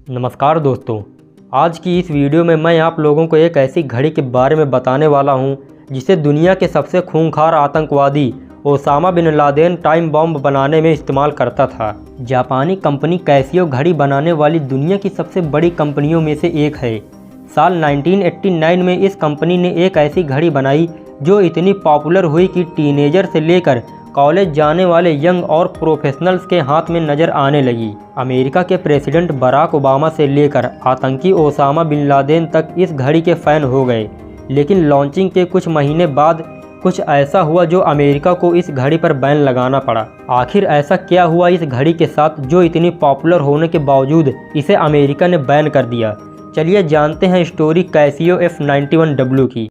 नमस्कार दोस्तों, आज की इस वीडियो में मैं आप लोगों को एक ऐसी घड़ी के बारे में बताने वाला हूं जिसे दुनिया के सबसे खूंखार आतंकवादी Osama bin Laden time bomb बनाने में इस्तेमाल करता था। जापानी कंपनी कैसियो घड़ी बनाने वाली दुनिया की सबसे बड़ी कंपनियों में से एक है। साल 1989 में इस कंपनी ने एक ऐसी घड़ी बनाई जो इतनी पॉपुलर हुई कि टीनेजर से लेकर कॉलेज जाने वाले यंग और प्रोफेशनल्स के हाथ में नज़र आने लगी। अमेरिका के प्रेसिडेंट बराक ओबामा से लेकर आतंकी ओसामा बिन लादेन तक इस घड़ी के फ़ैन हो गए। लेकिन लॉन्चिंग के कुछ महीने बाद कुछ ऐसा हुआ जो अमेरिका को इस घड़ी पर बैन लगाना पड़ा। आखिर ऐसा क्या हुआ इस घड़ी के साथ जो इतनी पॉपुलर होने के बावजूद इसे अमेरिका ने बैन कर दिया? चलिए जानते हैं स्टोरी कैसियो F91W की।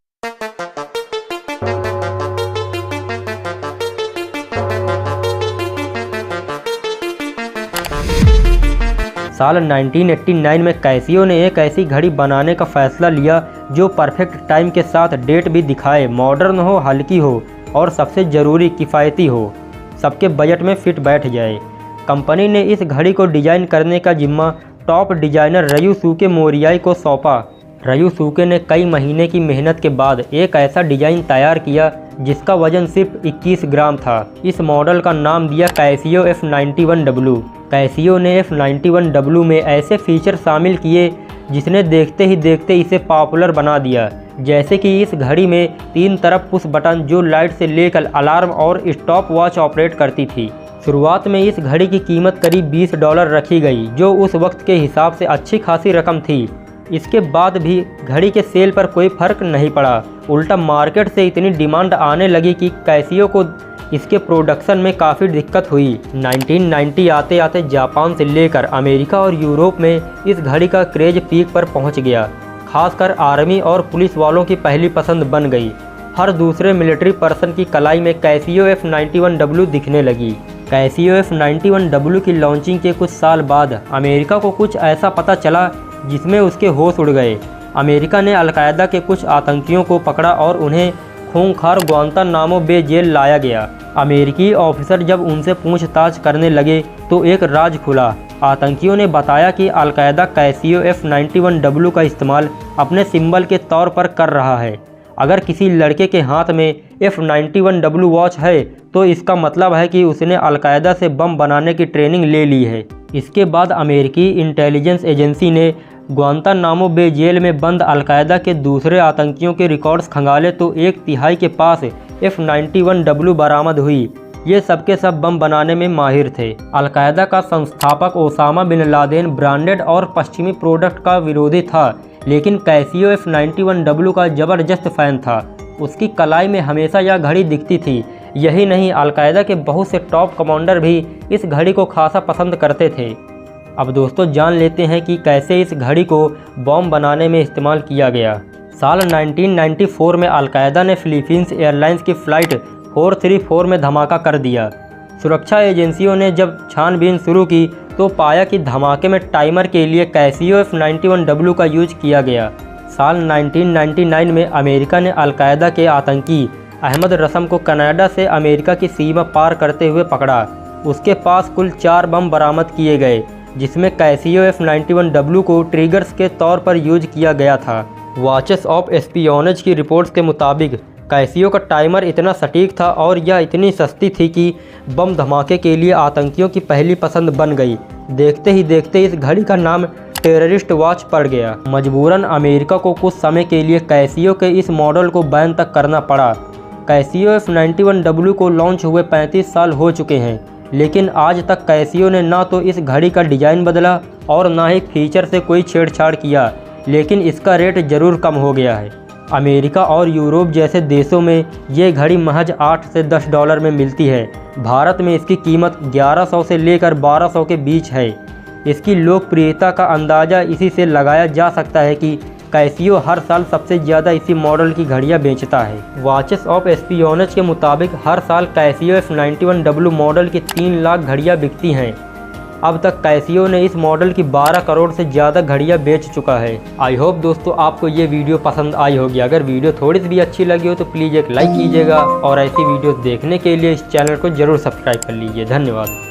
साल 1989 में कैसियो ने एक ऐसी घड़ी बनाने का फैसला लिया जो परफेक्ट टाइम के साथ डेट भी दिखाए, मॉडर्न हो, हल्की हो और सबसे ज़रूरी किफ़ायती हो, सबके बजट में फिट बैठ जाए। कंपनी ने इस घड़ी को डिज़ाइन करने का जिम्मा टॉप डिज़ाइनर रयुसुके मोरियाई को सौंपा। रयुसुके ने कई महीने की मेहनत के बाद एक ऐसा डिज़ाइन तैयार किया जिसका वजन सिर्फ 21 ग्राम था। इस मॉडल का नाम दिया कैसियो F91W। कैसियो ने F91W में ऐसे फीचर शामिल किए जिसने देखते ही देखते इसे पॉपुलर बना दिया, जैसे कि इस घड़ी में 3 तरफ पुश बटन जो लाइट से लेकर अलार्म और स्टॉप वॉच ऑपरेट करती थी। शुरुआत में इस घड़ी की कीमत करीब $20 रखी गई, जो उस वक्त के हिसाब से अच्छी खासी रकम थी। इसके बाद भी घड़ी के सेल पर कोई फ़र्क नहीं पड़ा, उल्टा मार्केट से इतनी डिमांड आने लगी कि कैसियो को इसके प्रोडक्शन में काफ़ी दिक्कत हुई। 1990 आते आते जापान से लेकर अमेरिका और यूरोप में इस घड़ी का क्रेज पीक पर पहुंच गया। खासकर आर्मी और पुलिस वालों की पहली पसंद बन गई। हर दूसरे मिलिट्री पर्सन की कलाई में कैसियो F91W दिखने लगी। कैसियो F91W की लॉन्चिंग के कुछ साल बाद अमेरिका को कुछ ऐसा पता चला जिसमें उसके होश उड़ गए। अमेरिका ने अलकायदा के कुछ आतंकियों को पकड़ा और उन्हें खूंखार ग्वांतानामो बे जेल लाया गया। अमेरिकी ऑफिसर जब उनसे पूछताछ करने लगे तो एक राज खुला। आतंकियों ने बताया कि अलकायदा कैसियो F91W का इस्तेमाल अपने सिंबल के तौर पर कर रहा है। अगर किसी लड़के के हाथ में F91W वॉच है तो इसका मतलब है कि उसने अलकायदा से बम बनाने की ट्रेनिंग ले ली है। इसके बाद अमेरिकी इंटेलिजेंस एजेंसी ने ग्वांतानामो बे जेल में बंद अलकायदा के दूसरे आतंकियों के रिकॉर्ड्स खंगाले तो 1/3 के पास F91W बरामद हुई। ये सब के सब बम बनाने में माहिर थे। अलकायदा का संस्थापक ओसामा बिन लादेन ब्रांडेड और पश्चिमी प्रोडक्ट का विरोधी था, लेकिन कैसियो F91W का ज़बरदस्त फ़ैन था। उसकी कलाई में हमेशा यह घड़ी दिखती थी। यही नहीं, अलकायदा के बहुत से टॉप कमांडर भी इस घड़ी को खासा पसंद करते थे। अब दोस्तों जान लेते हैं कि कैसे इस घड़ी को बॉम्ब बनाने में इस्तेमाल किया गया। साल 1994 में अलकायदा ने फिलीपींस एयरलाइंस की फ़्लाइट 434 में धमाका कर दिया। सुरक्षा एजेंसियों ने जब छानबीन शुरू की तो पाया कि धमाके में टाइमर के लिए कैसियो F91W का यूज किया गया। साल 1999 में अमेरिका ने अलकायदा के आतंकी अहमद रसम को कनाडा से अमेरिका की सीमा पार करते हुए पकड़ा। उसके पास कुल 4 बम बरामद किए गए, जिसमें कैसियो F91W को ट्रिगर्स के तौर पर यूज किया गया था। वॉचेस ऑफ एस्पियोनेज की रिपोर्ट्स के मुताबिक कैसियो का टाइमर इतना सटीक था और यह इतनी सस्ती थी कि बम धमाके के लिए आतंकियों की पहली पसंद बन गई। देखते ही देखते इस घड़ी का नाम टेररिस्ट वॉच पड़ गया। मजबूरन अमेरिका को कुछ समय के लिए कैसियो के इस मॉडल को बैन तक करना पड़ा। कैसियो F91W को लॉन्च हुए 35 साल हो चुके हैं, लेकिन आज तक कैसियो ने ना तो इस घड़ी का डिज़ाइन बदला और ना ही फीचर से कोई छेड़छाड़ किया, लेकिन इसका रेट ज़रूर कम हो गया है। अमेरिका और यूरोप जैसे देशों में ये घड़ी महज $8 से $10 में मिलती है। भारत में इसकी कीमत 1100 से लेकर 1200 के बीच है। इसकी लोकप्रियता का अंदाज़ा इसी से लगाया जा सकता है कि कैसियो हर साल सबसे ज़्यादा इसी मॉडल की घड़ियाँ बेचता है। वॉचेस ऑफ एस्पियोनेज के मुताबिक हर साल कैसियो F91W मॉडल की 3 लाख घड़ियाँ बिकती हैं। अब तक कैसियो ने इस मॉडल की 12 करोड़ से ज़्यादा घड़ियाँ बेच चुका है। आई होप दोस्तों आपको ये वीडियो पसंद आई होगी। अगर वीडियो थोड़ी सी भी अच्छी लगी हो तो प्लीज़ एक लाइक कीजिएगा और ऐसी वीडियो देखने के लिए इस चैनल को ज़रूर सब्सक्राइब कर लीजिए। धन्यवाद।